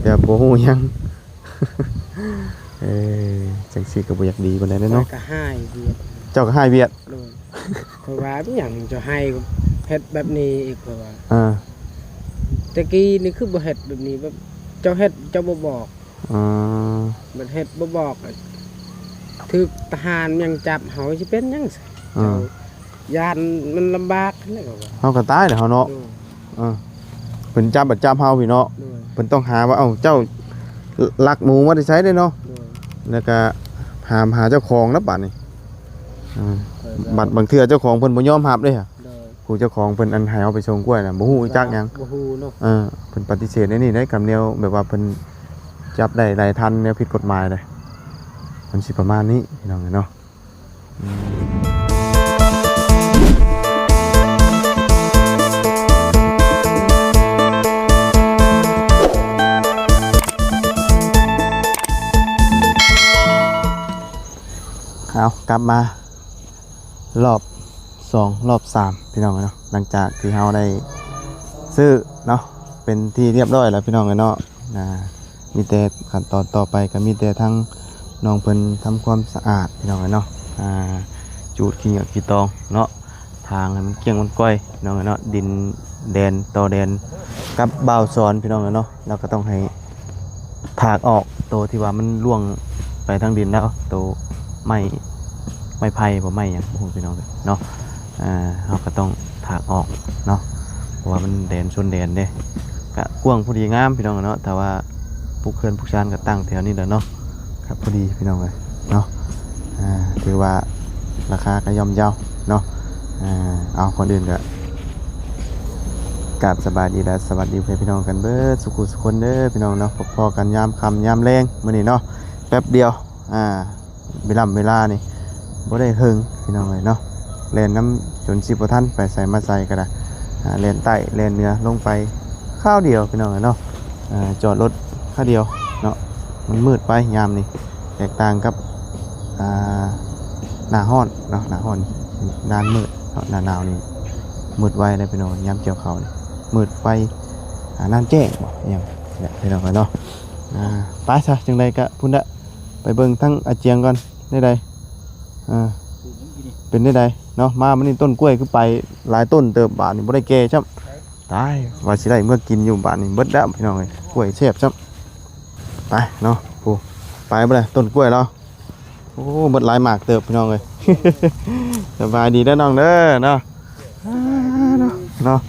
แต่บ่ฮู้หยังเออจังซี่ก็บ่อยากดีปานใดเนาะก็ให้เวียด เจ้าก็ให้เวียดโดยเพราะว่าเป็นหยังจะให้เฮ็ดแบบนี้อีกเพราะว่า ตะกี้นี่คือบ่เฮ็ดแบบนี้แบบเจ้าเฮ็ดเจ้าบ่บอกอ๋อมันเฮ็ดบ่บอกถูกทหารยังจับเฮาสิเป็นหยังเจ้าย่านมันลำบากนั่นก็ว่าเฮาก็ตายแล้วเฮาเนาะเพิ่นจับบัดจับเฮาพี่เนาะเพิ่นต้องหาว่าเอ้าเจ้าลักหมูมาได้ใช้ได้เนาะแล้วก็หาเจ้าของนะบัดนี้บัดบางเทื่อเจ้าของเพิ่นบ่ยอมรับเด้ค่ะผู้เจ้าของเพิ่นอันให้เอาไปส่งกล้วยน่ะบ่ฮู้จักหยังบ่ฮู้เนาะเพิ่นปฏิเสธในนี่ได้กับแนวแบบว่าเพิ่นจับได้หลายทันแนวผิดกฎหมายเลยมันสิประมาณนี้พี่น้องเนาะเอากลับมารอบ2รอบ3พี่น้องเนาะหลังจากที่เฮาได้ซื้อเนาะเป็นที่เรียบร้อยแล้วพี่น้องเนาะมีแต่ขั้นตอนต่อไปก็มีแต่ทั้งน้องเพิ่นทำความสะอาดพี่น้องเนาะจูดขี้เหงือกขี้ตองเนาะทางให้มันเกลี้ยงมันก้อยพี่น้องเนาะดินแดนต่อแดนกับบ่าวสอนพี่น้องเนาะเราก็ต้องให้ถากออกโตที่ว่ามันล่วงไปทางดินแล้วโตไม่ไผ่บ่ไม่หยังบ่ฮู้พี่น้องเนาะเราก็ต้องถากออกเนาะเพราะว่ามันแดนชนแดนเด้กะกว้างพอดีงามพี่น้องเนาะแต่ว่าผู้เขื่อนผู้ชานก็ตั้งแถวนี้แหละเนาะครับพอดีพี่น้องเลยเนาะถือว่าราคาก็ย่อมเยาเนาะเอาคนอื่นก็กราบสบายดีและสวัสดีเพื่อนพี่น้องกันเบิดสุขุสุคนเด้อพี่น้องเนาะพอๆกันยามค่ำยามแรงมื้อนี้เนาะแป๊บเดียวเวลานี่บ่ได้หึงพี่น้องเลยเนาะแล่นน้ำจนสิบ่ทันไปใส่มาใส่ก็ได้แล่นใต้แล่นเหนือลงไปข้าวเดียวพี่น้องเนาะจอดรถข้าวเดียวเนาะมันมืดไปยามนี่แตกต่างกับหน้าร้อนเนาะหน้าร้อนนานมืดหน้าหนาวนี่มืดไวเลยพี่น้องยามเกี่ยวข้าวนี่มืดไวนานแจ้งบ่อย่างเนี่ยพี่น้องเนาะไปซะจังไดก็พุ่นละไปเบิ่งทั้งอาเจียงก่อนได้ใดเป็นได้ใดเนาะมามันนี่ต้นกล้วยคือไปหลายต้นเติบบาทนี่บ่ได้แก่จ้ำตายว่าสิได้เมื่อกินอยู่บาทนี่เบิดแล้วพี่น้องเอ้ยกล้วยแซ่บจ้ำไปเนาะผู้ไปบ่ได้ต้นกล้วยเราโอ้เบิดหลายหมากเติบพี่น้องเอ้ย สบายดีเด้อน้องเด้อเนาะเนาะ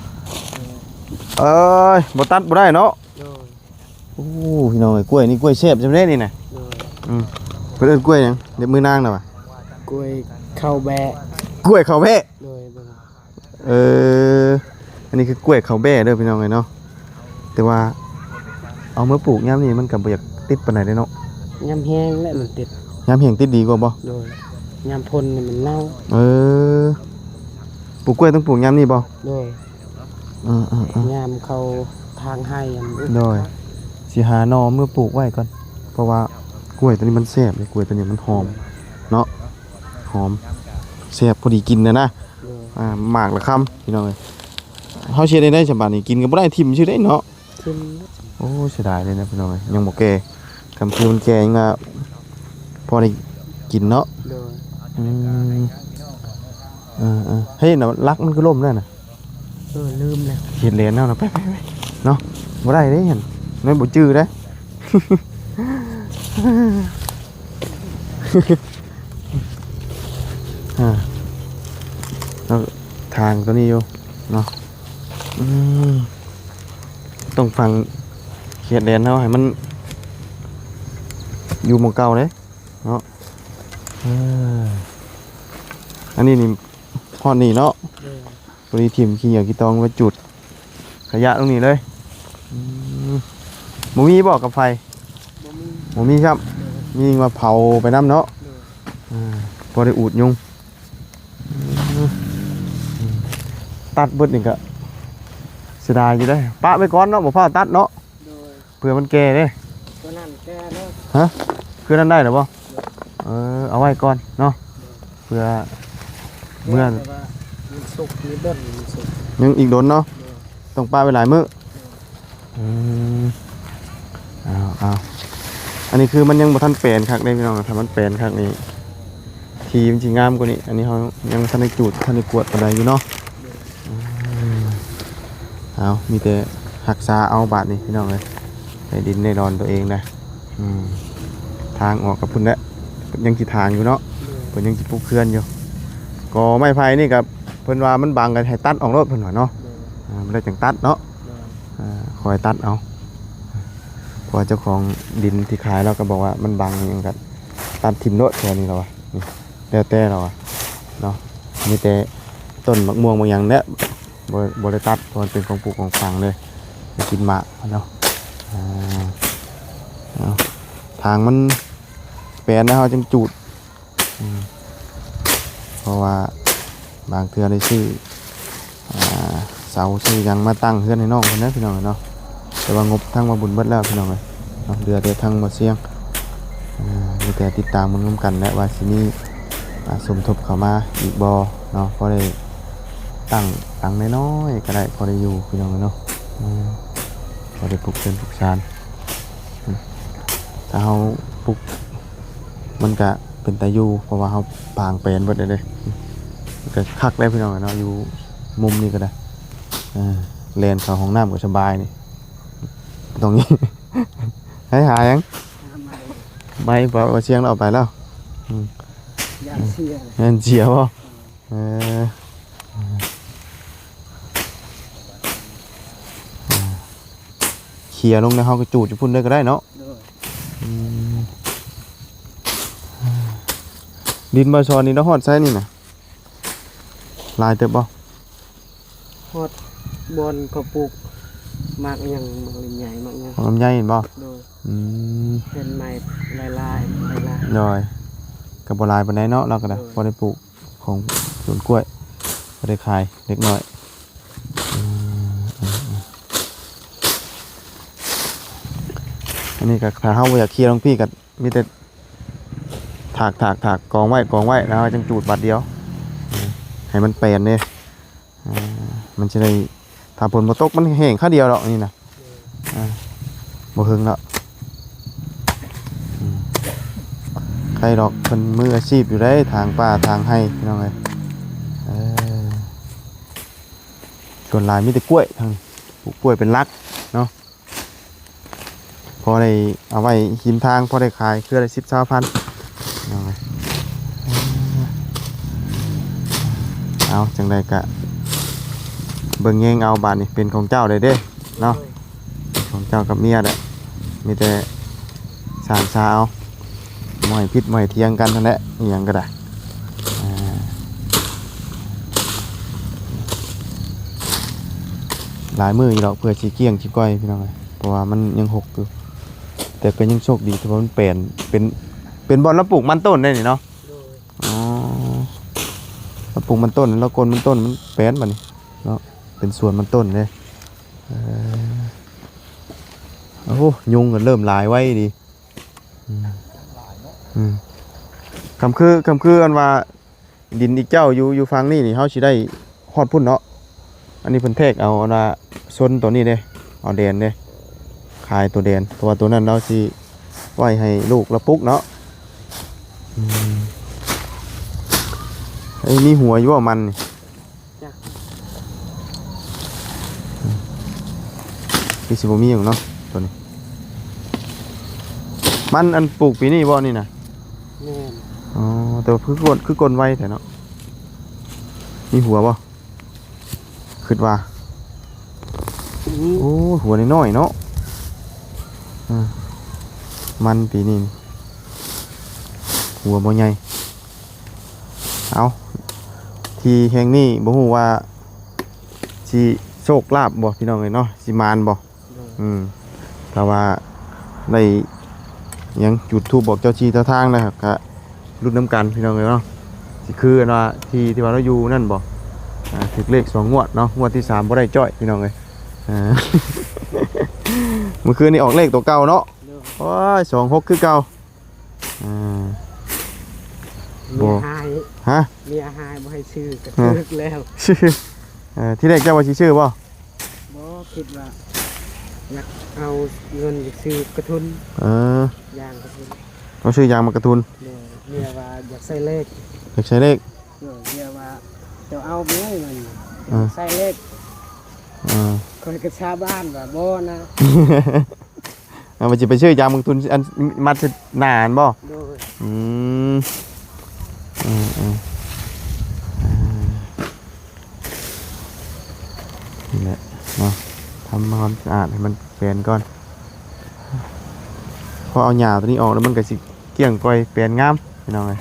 เอ้ยบ่ตัดบ่ได้เนาะโอ้พี่น้องเอ้ยกล้วยนี่กล้วยแซ่บจังได๋นี่น่ะเพิ่นเอิ้นกล้วยหยังเด็บมือนางน่ะว่ะ กล้วยข้าวแบะ กล้วยข้าวแบะ โดยบ่อันนี้คือกล้วยข้าวแบะเด้อพี่น้องเอ้ยเนาะแต่ว่าเอามาปลูกยามนี้มันก็บ่อยากติดปานใดเด้เนาะ ยามแห้งและมันติด ยามแห้งติดดีกว่าบ่ โดยยามพ่นนี่มันเน่าปลูกกล้วยต้องปลูกยามนี้บ่โดยยามเขาทางให้ยามโดยสิหาหน่อเมื่อปลูกไว้ก่อนเพราะว่ากล้วยตัวนี้มันแซ่บเลยกล้วยตัวนี้มันหอมเนาะหอมแซ่บพอดีกินนะหมากละคำพี่น้องเอ้ยเฮาเชื่อได้ฉบับนี้กินก็บ่ได้ทิ่มชื่อได้เนาะทิ่มโอ้เสียดายเลยนะพี่น้องเอ้ยยังบ่แก่คำคือมันแก่ยังพอได้กินเนาะโดยเฮ้ยน่ะรักมันก็ล่มแล้วน่ะลืมแล้วเฮ็ดเหรียญเนาะไปเนาะบ่ได้เด้เห็นมันบ่จื้อเด้แล้วทางตัวนี้อยู่เนาะต้องฟังเขียดแดนเนาะให้มันอยู่หมู่เก่าเด้เนาะอันนี้นี่พอดนี่เนาะตัวนี้ทีมขี้เหยียบขี้ตองไว้จุดขยะตรงนี้เลยหมูมีบอกกับไฟหมูมีครับมีมาเผาไปน้ำเนาะพอได้อูดยุงตัดเบิดนี่ก็เสียดายอยู่ได้ปะไปก่อนเนาะบ่พอตัดเนาะเผื่อมันแก่เด้ตัวนั้นแก่เนาะฮะคือนั้นได้หรือบ่เอาไว้ก่อนเนาะเพื่อเมื่อสุกมีต้นสุกยังอีกโดนเนาะต้องปะไปหลายมื้อ อ้าวอันนี้คือมันยังบ่ทันแปลนคักได้พี่น้องถ้ามันแปลนคักนี่ทีมันสิงามกว่านี้อันนี้เฮายังบ่ทันได้จูดทันได้กวดปานใดอยู่เนาะเอามีแต่รักษาเอาบาดนี่พี่น้องเอ้ยในดินในดอนตัวเองนะทางออกกับพุ่นแหละยังสิทางอยู่เนาะเพิ่นยังสิปลูกเขื่อนอยู่ก็ไม้ไผ่นี่กับเพิ่นว่ามันบังกันให้ตัดออกรถเพิ่นว่าเนาะมันได้จังตัดเนาะคอยตัดเอาเพราะเจ้าของดินที่ขายเราก็บอกว่ามันบังอย่างกันตัดทิ่มโนดแค่นี้เราอะนี่แล้วแต่เราอะเนาะมีแต่ต้นมะม่วงบางอย่างเนี้ยบริตัดเพราะมันเป็นของปลูกของฝังเลยไปกินหมากเนาะทางมันแปลนนะเขาจังจูดเพราะว่าบางเทื่อได้ชื่อเสาชื่อยังมาตั้งเพื่อนให้น้องคนนั้นพี่น้องเนาะแต่ว่างบทั้งมาบุญเบิดแล้วพี่น้องเลยเดือดทั้งมาเสี่ยงมีแต่ติดตามมันร่วมกันและว่าสินี้สมทบเข้ามาอีกบอเนาะพอได้ตั้งน้อยๆก็ได้พอได้อยู่พี่น้องเนาะพอได้ปลูกเชิญปลูกชานถ้าเขาปลูกมันก็เป็นตาอยู่เพราะว่าเขาปางเป็นเบิดเลยมันก็คักได้พี่น้องเนาะอยู่มุมนี้ก็ได้เลนเข้าห้องน้ำก็สบายนี่ตรงนี้ ให้หายังไม่พอเชียงเราไปแล้วยันเสีย ยันเสียบ่เขี่ยลงในห้องกระจูดจะพุ่นได้ก็ได้เนาะดินบาชอนนี่เราหอดใส่นี่นะลายเต็มบ่ฮอดบอนก็ปลูกมากยังมากใหญ่มากยังลำไยเห็นบ่เป็นไม้ลายดอยกับบลายปานใดเนาะเราก็ได้พอได้ปลูกของสวนกล้วยพอได้ขายเล็กน้อยอันนี้ก็ถ้าเฮาบ่อยากเคลียร์ลงพี่ก็มีแต่ถากกองไว้แล้วจังจูดบาดเดียวให้มันแปลนเด้มันจะได้ถ้าฝนบ่ตกมันแห้งค่าเดียวดอกนี่นะบ่หึงแล้วใครดอกเป็นมืออาชีพอยู่ได้ทางป่าทางให้พี่น้องเอ้ยส่วนหลายมีแต่กล้วยทางปลูกกล้วยเป็นหลักเนาะพอได้เอาไว้หิมทางพอได้ขายเครือได้10-20,000น้องเอ้ยเอาจังไดกะเบิ่งแยงเอาบาดนี่เป็นของเจ้าได้เด้เนาะของเจ้ากับเมียเด้อมีแต่สานซาเอาหม่อยพิษหม่อยเทียงกันนั่นแหละอีหยังก็ได้หลายมืออยู่ดอกเพื่อสิเกี้ยงสิก้อยพี่น้องเอ้ยเพราะว่ามันยังหกอยู่แต่ก็ยังโชคดีที่ว่ามันเป็นบอลแล้วปลูกมันต้นได้นี่เนาะอ๋อแล้วปลูกมันต้นแล้วกลมันต้นมันแป้นบัดนี้เนาะเป็นส่วนมันต้นเลยโอ้โหยุงก็เริ่มลายไว้ดีคำคืออันว่าดินอีกเจ้าอยู่ฟังนี่เขาสิได้ฮอดพุ่นเนาะอันนี้เพิ่นเทกเอาอันว่าซนตัวนี้เด้เอาแดนเด้ขายตัวแดนตัวนั้นเราสิไว้ให้ลูกละปุ๊กเนาะไอ้นี่หัวอยู่ว่ามันนี่สิบ่มีอยู่เนาะตัวนี้มันอันปลูกปีนี้บ่นี่นะอ๋อแต่คือกลไว้แต่เนาะมีหัวบ่คิดว่าโอ้หัวน้อยๆเนาะมันปีนี้หัวบ่ใหญ่เอาที่แห่งนี้บ่ฮู้ว่าสิโชคลาภบ่พี่น้องเอ้ยเนาะสิมานบ่ถ้าว่าได้ยังจุดธูปบอกเจ้าที่เจ้าทางนะครับก็รุ่นน้ำกันพี่น้องเอ้ยเนาะสิคืออันว่าที่ว่าเราอยู่นั่นบ่ถึกเลข2งวดเนาะงวดที่3บ่ได้จ้อยพี่น้องเอ้ยเมื่อคืนนี้ออกเลขตัวเก่าเนาะโอ้ย26คือเก่าบ่ฮะมีอาหารบ่ให้ชื่อกระทึกแล้วที่แรกเจ้าว่าสิชื่อบ่คิดว่า อยากเอาเงินซื้อกระทุน เออย างกระทุน เอาชื่อยางมากระทุน โดยเนี่ยว่าอยากใส่เลข อยากใช้เลข โดยเนี่ยว่าจะเอาไปให้มัน อ่า ใส่เลข อ่า คนกระชาวบ้านว่าบ่นะ เอามันจะไปชื่อยางมากระทุนอันมัดสิหนาอันบ่ โดย อืมอืมอืมนี่แหละเนาะทำความสะอาดให้มันเปลี่ยนก่อนพอเอาหญ้าตัวนี้ออกแล้วมันก็สิเกลี้ยงก่อยเปลี่ยนงามพี่น้องเลย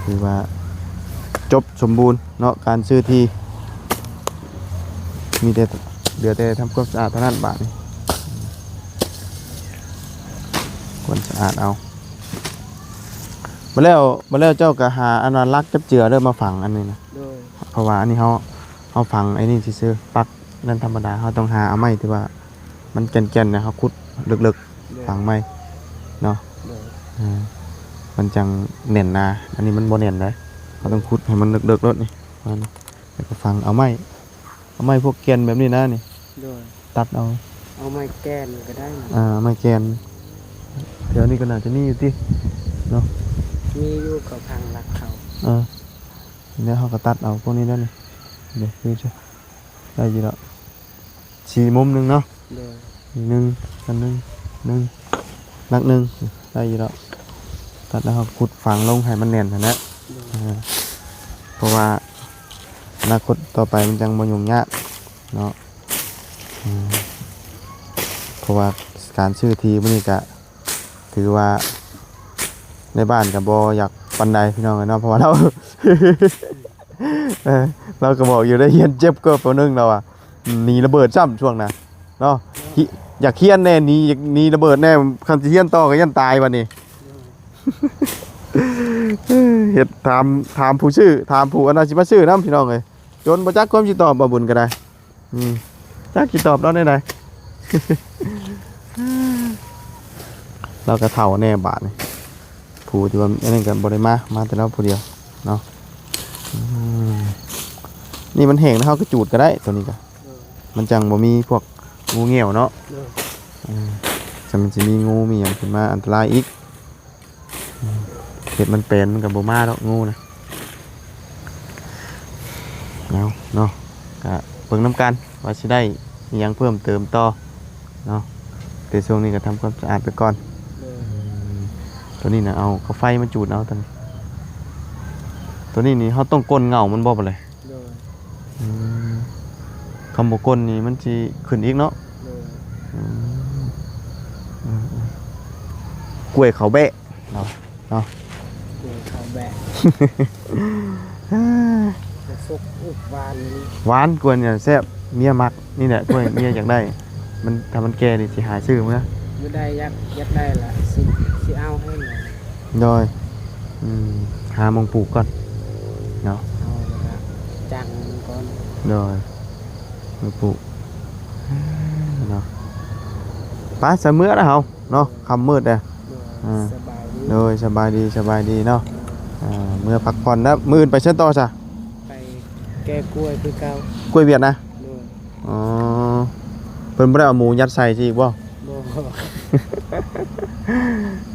คือว่าจบสมบูรณ์เนาะการซื้อที่มีแต่เดือแต่ทำความสะอาดเท่านั้นบาทนี่ควรสะอาดเอามาแล้วเจ้าก็หาอันนั้นรักจับเจือเริ่มมาฝังอันนี้นะ โดย เพราะว่าอันนี้เขาฝังไอ้นี่ซื่อๆปักนั่นธรรมดาเขาต้องหาเอาไม้ที่ว่ามันแก่นๆนะเขาขุดลึก โดย ๆฝังไม้เนาะ โดย มันจังเน่นนะอันนี้มันบ่เน่นเลยเขาต้องขุดให้มันลึกๆรถนี่มันแล้วก็ฝังเอาไม้พวกแก่นแบบนี้นะนี่ โดย ตัดเอา เอาไม้แก้นก็ได้ ไม้แก่นเดี๋ยวนี้ก็น่าจะนี่อยู่ที่เนาะ มีอยู่กับทางรักเขา เนี่ยเขาก็ตัดเอาพวกนี้นั่นนี่เดี๋ยวคือจะได้อยี่แล้วสี่มุมหนึ่งเนาะ โดย หนึ่งกันหนึ่งนักหนึ่งได้อยี่แล้วตัดแล้วเขาขุดฝังลงให้มันแน่นนะ โดย เพราะว่าอนาคตต่อไปมันจังบ่ยุ่งยากเนาะเพราะว่าการซื้อทีมันนี่ก็ถือว่าในบ้านกับบ่อยากปันใดพี่น้องเนาะเพราะว่าเรา เราก็บอกอยู่ได้เฮียนเจ็บก็ตัวนึงเราอ่ะหนีระเบิดซ้ำช่วงน่ะเนาะอยากเฮียนแน่หนีอยากหนีระเบิดแน่คันสิเฮียนต่อก็ยันตายวันนี้ เฮ็ดถามผู้ชื่อถามผู้อนาชิมาชื่อนำพี่น้องเอ้ยจนบ่จักความสิตอบบ่บุญก็ได้จักสิตอบเราได้ได เราก็เฒ่าแน่บาดนี่ผู้ที่ว่าอันนั้นก็บ่ได้มาแต่เราผู้เดียวเนาะนี่มันแห้งแล้วเฮาก็จูดก็ได้ตัวนี้ก็ โดย มันจังบ่มีพวกงูเงี้ยวเนาะ โดย จะมันสิมีงูมีหยังขึ้นมาอันตรายอีกเห็ดมันเป็นมันกับโบมาแล้วงูนะแล้วเนาะก็เบิ่งน้ำกันว่าสิได้มีหยังเพิ่มเติมต่อเนาะแต่ช่วงนี้ก็ทำความสะอาดไปก่อน โดย ตัวนี้นะเอาเขาไฟมาจูดเอาตัวนี้นี่เขาต้องก้นเงามันบ่ไปเลย โดย คำบอกก้นนี่มันสิขึ้นอีกเนาะ โดย กล้วยเขาแบะเนาะ โดยเขาแบกจะซุกอุบวานนี้ หวานกวนเนี่ยแซ่บเมียมักนี่แหละกล้วยเมียอยากได้มันถ้ามันแก่นี่สิหาซื้อมั้ยนะ ไม่ได้ยักได้ละสิเอาให้หน่อย โดยหามองปลูกก่อนเนาะ เอาแล้วก็จังก่อน โดยมองปลูกเนาะไปสะเมื่อแล้วเฮาเนาะคำมืดเลย โดยสบายดี โดยสบายดีเนาะเมื่อพักผ่อนนะมื้ออื่นไปเช่นต่อจ้ะ ไปแก้กล้วยคือเก่าก ล้วยเวียดนะ โดย อ๋อเพิ่นบ่ได้เอาหมูยัดใส่สิอีกบ่ บ่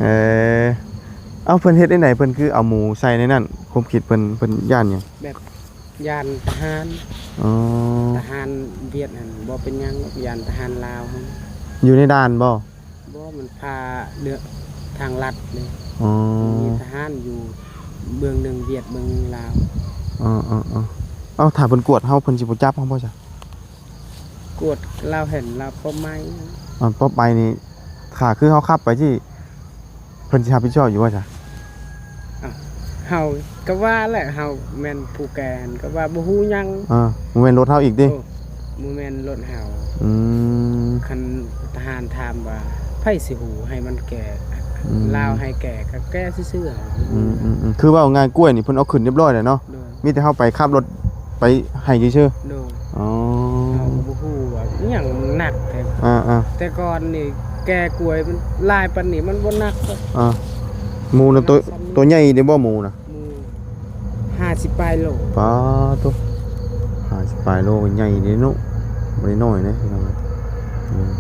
เออเอาเพิ่นเฮ็ดได้ไหนเพิ่นคือเอาหมูใส่ในนั้นผมคิดเพิ่นย่านหยัง แบบยานทหาร อ๋อ ทหารเวียดนั่นบ่เป็นหยังหรอกยานทหารลาวหั่น อยู่ในด่านบ่ บ่มันพาเรือทางลัดนี่ อ๋อ มีทหารอยู่เมืองหนึงเวียดเมืองลาว อ๋อเอาถ้าเพิ่นกวดเฮาเพิ่นสิบ่จับเฮาบ่จ้ะ กวดลาวเห็นลาวก็ไม่ ต่อไปนี่ถ้าคือเฮาขับไปที่เพิ่นสิรับผิดชอบอยู่ว่าจ้ะ เฮาก็ว่าแหละเฮาแม่นผู้แก่นก็ว่าบ่ฮู้หยัง บ่แม่นรถเฮาอีกติ โอ้บ่แม่นรถเฮา อืม คันทหารถามว่าไผสิฮู้ให้มันแก่ลาวให้แก่ก็แก่ซื่อๆ คือว่าง่ายกล้วยนี่เพิ่นเอาขึ้นเรียบร้อยแล้วเนาะ โดย มีแต่เฮาไปขับรถไปให้ซื่อ โดย ๆอ๋อ เฮาก็บ่ฮู้ว่าอิหยังหนักแต่ อ่า แต่ก่อนนี่แก่กล้วยมันลายปานนี้มันบ่หนักหรอก หมูน่ะตัวใหญ่เด้บ่หมูน่ะ หมู่50ปลายโล ปลาตัว50ปลายโลก็ใหญ่เด้เนาะ บ่ได้น้อยเด้พี่น้องอืม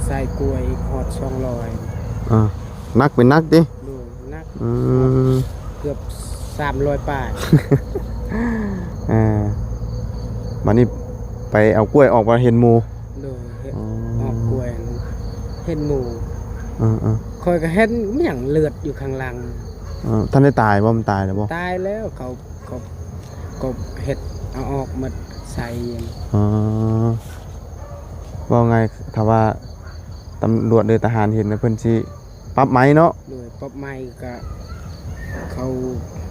ใส่กล้วยอีกฮอดนักเป็นนักติ 200ดูนัก อืม เกือบ300ป้าย มานี่ไปเอากล้วยออกมาเห็นหมู่ ดูเฮ็ดออกกล้วยเห็นหมู อือ คอยก็เห็นมีหยังเลือดอยู่ข้างหลัง ท่านได้ตายบ่มันตายแล้วบ่ ตายแล้วเขาก็เฮ็ดเอาออกมาใส่ อ๋อว่าไงถ้าว่าตำรวจหรือทหารเห็นนะเพิ่นสิปรับไหมเนาะ ด้วยป๊อบไม้ก็เขา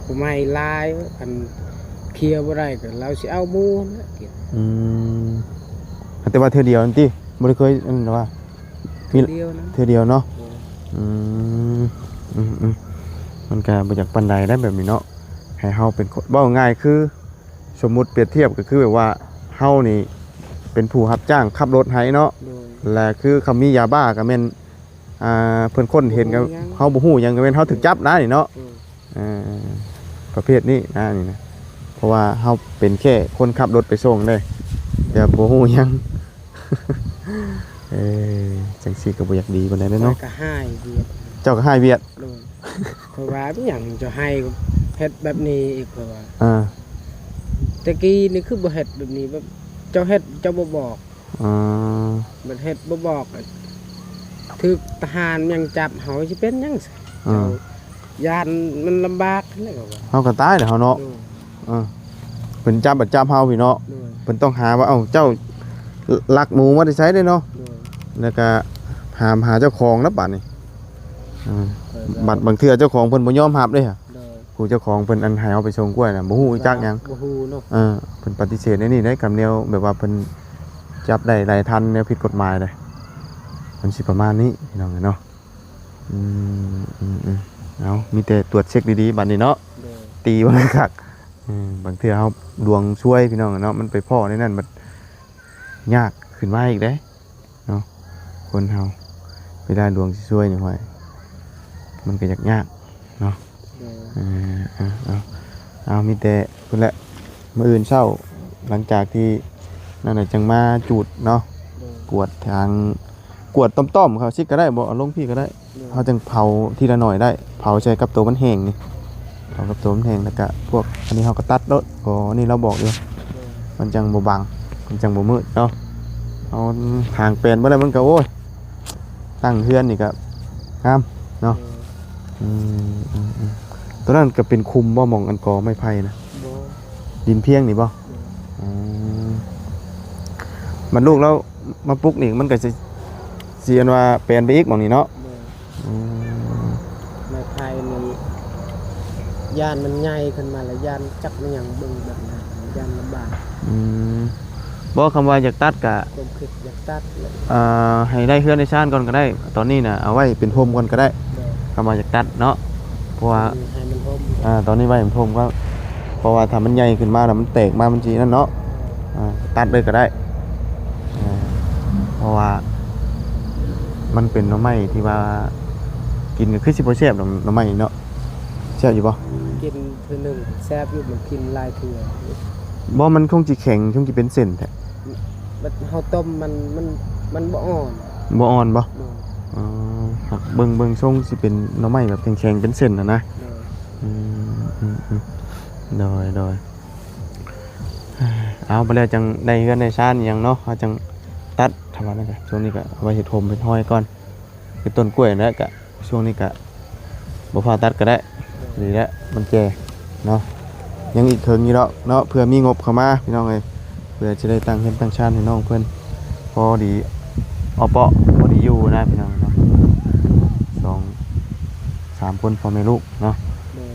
ป๊อบไม้ลายอันเคลียร์บ่ได้ก็เราสิเอาหมูนั่นแหละกิน อืมแต่ว่าเทื่อเดียวนั่นติบ่ได้เคยอันว่า มี เดียวนะ เทื่อเดียวเนาะ โอ้ อืมมันก็บ่อยากปานใดได้แบบนี้เนาะให้เฮาเป็นคนเว้าง่ายคือสมมุติเปรียบเทียบก็คือแบบว่าเฮานี่เป็นผู้รับจ้างขับรถให้เนาะ โดย และคือคำมียาบ้าก็แม่นเพิ่นคนเห็นก็ บ่ฮู้หยัง เฮาบ่ฮู้หยังก็แม่นเฮาถูกจับนะนี่เนาะ อืม ประเภทนี้นะนี่นะเพราะว่าเฮาเป็นแค่คนขับรถไปส่งเด้แต่บ่ฮู้หยัง จังซี่ก็บ่อยากดีปานใดเด้อ ข้อ เนาะ ยก็ให้เวียด เจ้าก็ให้เวียด โดยเพราะว่ามีหยังจะให้เฮ็ดแบบนี้อีกเพราะว่า อ่า ตะกี้นี่คือบ่เฮ็ดแบบนี้แบบเจ้าเฮ็ดเจ้าบ่บอก อ่า บัดเฮ็ดบ่บอกอะถูกทหารยังจับเฮาสิเป็นหยังซะ อ่า เจ้าย่านมันลำบากนั่นแหละก็ว่า เฮาก็ตายแล้วเฮาเนาะ โดย อ่าเพิ่นจับบัดจับเฮาพี่เนาะ โดย เพิ่นต้องหาว่าเอ้าเจ้าลักหมูมาได้ใช้ได้เนาะ โดย แล้วก็หาเจ้าของนะบัดนี้อ่า ข้อยก็ บัดบางเทื่อเจ้าของเพิ่นบ่ยอมรับเด้ค่ะ โดย ผู้เจ้าของเพิ่นอันให้เอาไปส่งกล้วยน่ะบ่ฮู้จักหยัง บ่ฮู้เนาะ เพิ่นปฏิเสธในนี่ได้กับแนวแบบว่าเพิ่นจับได้หลายทันแนวผิดกฎหมายเลยมันสิประมาณนี้พี่น้องเนาะเอามีแต่ตรวจเช็คดีๆบัดนี้เนาะ โดย ตีบ่ได้คักบางเทื่อเฮาดวงช่วยพี่น้องเนาะมันไปพ้อในนั้นมันยากขึ้นมาอีกเด้เนาะคนเฮาไปได้ดวงสิช่วยนี่ห้อยมันก็ยากๆเนาะ โดย เอามีแต่พุ่นแหละมื้ออื่นเช้าหลังจากที่นั่นน่ะจังมาจูดเนาะ โดย กวดทางกวดต้อมๆเขาซิก็ได้บ่เอาลงพี่ก็ได้ โดย เขาจังเผาทีละหน่อยได้เผาใช้กับตัวมันแห้งนี่เผากับตัวมันแห้งแล้วก็พวกอันนี้เขาก็ตัดรถอ๋อนี่เราบอกอยู่ โดย มันจังบ่บังมันจังบ่มืดเนาะเอาทางเป็นบ่ได้มันก็โอ้ยตั้งเฮือนนี่ก็งาม เนาะ อืมตัวนั้นก็เป็นคุมบ่หมองอันกอไม้ไผ่นะ บ่ ดินเพียงนี่บ่อืมมันลูกแล้วมาปลุกนี่มันก็สิเสียนว่าแปลนไปอีกหมองนี่เนาะ โดย อืม ไม้ไผ่นี่ย่านมันใหญ่ขึ้นมาแล้วย่านจักมันหยังเบิ่งแบบนั้นย่านลำบาก อืมบ่คำว่าอยากตัดก็ ความคิดอยากตัดเลย ให้ได้เฮือนได้ชานก่อนก็ได้ ตอนนี้น่ะเอาไว้เป็นโฮมก่อนก็ได้ โดย คำว่าอยากตัดเนาะเพราะว่า ให้มันพรม ตอนนี้ไว้เป็นโฮมก็เพราะว่าถ้ามันใหญ่ขึ้นมาแล้วมันแตกมามันสินั่นเนาะตัดเลยก็ได้เพราะว่ามันเป็นหน่อไม้ที่ว่ากินก็คือสิบ่แซ่บดอกหน่อไม้เนาะแซ่บอยู่บ่ กินเทื่อหนึงแซ่บอยู่มันกินหลายเทื่อ บ่มันคงสิแข็งคงสิเป็นเส้นแท้ บัดเฮาต้มมันบ่อ่อน บ่อ่อนบ่ โดย หักเบิ่งทรงสิเป็นหน่อไม้แบบแข็งๆเป็นเส้นนะ โดย อืมโดยเอาไปแล้วจังได้เฮือนได้ชานอหยังเนาะเฮาจังตัดทำว่านั่นก็ช่วงนี้ก็เอาไว้เฮ็ดโฮมเป็นห้อยก่อนคือต้นกล้วยนั่นแหละก็ช่วงนี้ก็บ่พาตัดก็ได้ดีแล้วมันแก่เนาะยังอีกเถิงอยู่ดอกเนาะเพื่อมีงบเข้ามาพี่น้องเอ้ยเพื่อจะได้ตั้งเฮือนตั้งชานให้น้องเพิ่นพอดีเอาเปาะพอดีอยู่นะพี่น้องเนาะ2-3 คนพ่อแม่ลูกเนาะ โดย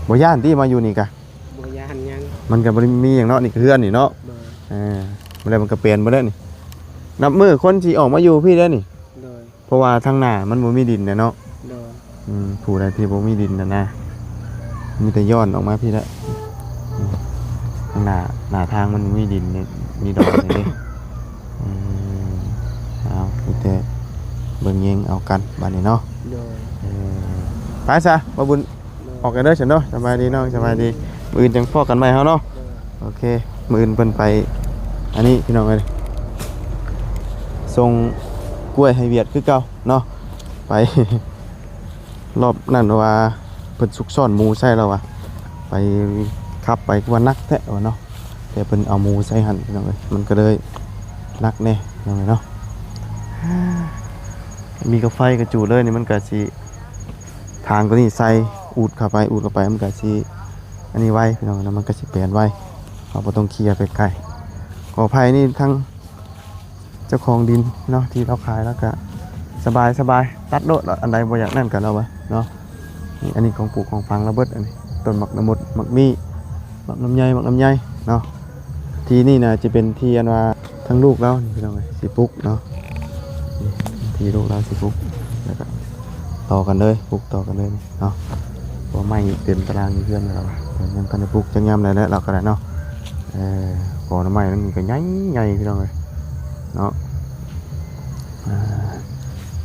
บ่ย่านที่มาอยู่นี่กะ บ่ย่านหยัง มันก็บ่ได้มีหยังเนาะนี่ก็เฮือนนี่เนาะ โดย บ่ได้มันก็เปลี่ยนบ่ได้นี่นับมือคนสิออกมาอยู่พี่ได้นี่ โดย เพราะว่าทางหน้ามันบ่มีดินเนาะ โดย ผู้ใดที่บ่มีดินนะมีแต่ย้อนออกมาพี่ละทางหน้าทางมันมีดินนี่มีดอกนี่เด้เอามีแต่เบิ่งแยงเอากันบัดนี้เนาะ โดย ไปซะบ่บุญออกกันเด้อฉันเนาะสบายดีน้องสบายดีมื้ออื่นจังพอกันใหม่เฮาเนาะ โดย โอเคมื้ออื่นเพิ่นไป อันนี้พี่น้องเอ้ยส่งกล้วยให้เวียดคือเก่าเนาะไป รอบนั่นว่าเพิ่นซุกซ่อนหมูใส่แล้วว่ะไปขับไปว่านักแท้ว่าเนาะแต่เพิ่นเอาหมูใส่หั่นพี่น้องเอ้ยมันก็เลยนักแน่พี่น้องเอ้ยเนาะมีกาไฟกระจูดเลยนี่มันก็สิทางก็นี่ใส่อูดเข้าไปมันก็สิอันนี้ไว้พี่น้องแล้วมันก็สิแปลนไว้เราบ่ต้องเคลียร์ไปไกลขออภัยนี่ทั้งเจ้าของดินเนาะที่เราขายแล้วก็สบายตัดโลดอันใดบ่อยากนั่นกันเอาวะเนาะนี่อันนี้ของปลูกของฟังระเบิดอันนี้ต้นหมักน้ำมดหมักมีหมักน้ำไยเนาะที่นี่นะจะเป็นที่อันว่าทั้งลูกแล้วนี่พี่น้องเอ้ยสิปลูกเนาะนี่ที่ลูกแล้วสิปลูกแล้วก็ต่อกันเลยปลูกต่อกันเลยเนาะเพราะไม่เต็มตารางอยู่เพื่อนเราแต่ยังกันจะปลูกจะงามอะไรแล้วเราก็ได้เนาะก่อนไม้นั่นก็ใหญ่พี่น้องเอ้ยเนาะ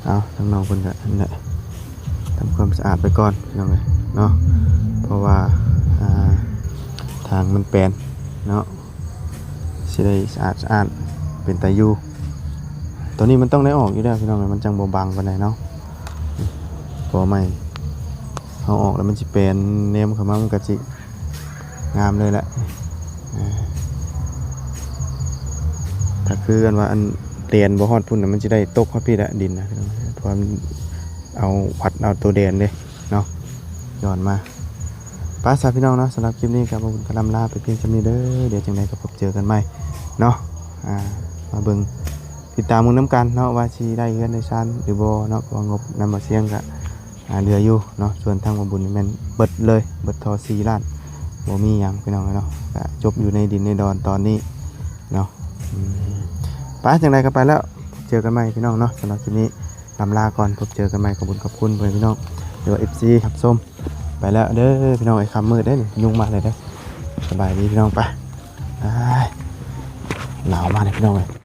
เอาทั้งน้องคนก็นั่นแหละทำความสะอาดไปก่อนพี่น้องเอ้ยเนาะเพราะว่าทางมันแปลนเนาะสิได้สะอาดเป็นตาอยู่ตัวนี้มันต้องได้ออกอยู่แล้วพี่น้องเอ้ยมันจังบ่บังปานใดเนาะพอไม่เอาออกแล้วมันสิแปลนแนมเข้ามามันก็สิงามเลยแหละถ้าคือกันว่าอันเดียนบ่ฮอดพุ่นน่ะมันสิได้ตกฮอดพี่ละดินนะพี่น้องเพราะมันเอาผัดเอาตัวเดียนเด้เนาะย้อนมาป้าสาวพี่น้องเนาะสำหรับคลิปนี้ครับผมก็ลำลาไปเพียงเท่านี้เด้อเดี๋ยวจังไดก็พบเจอกันใหม่เนาะมาเบิ่งติดตามมึงน้ำกันเนาะว่าสิได้เงินในชั้นหรือบ่เนาะว่างบนำมาเสียงก็เหลืออยู่เนาะส่วนทางบ่บุญนี่แม่นเบิดเลยเบิดทอ4ล้านบ่มีหยังพี่น้องเนาะก็จบอยู่ในดินในดอนตอนนี้เนาะป้าจังไดก็ไปแล้วเจอกันใหม่พี่น้องเนาะสำหรับคลิปนี้ลำลาก่อนพบเจอกันใหม่ขอบคุณเพื่อนพี่น้องเดี๋ยว FC ครับส้มไปแล้วเด้อพี่น้องไอ้คำมืดได้นี่ยุ่งมากเลยเด้อสบายดีพี่น้องไปหนาวมากเลยพี่น้องเลย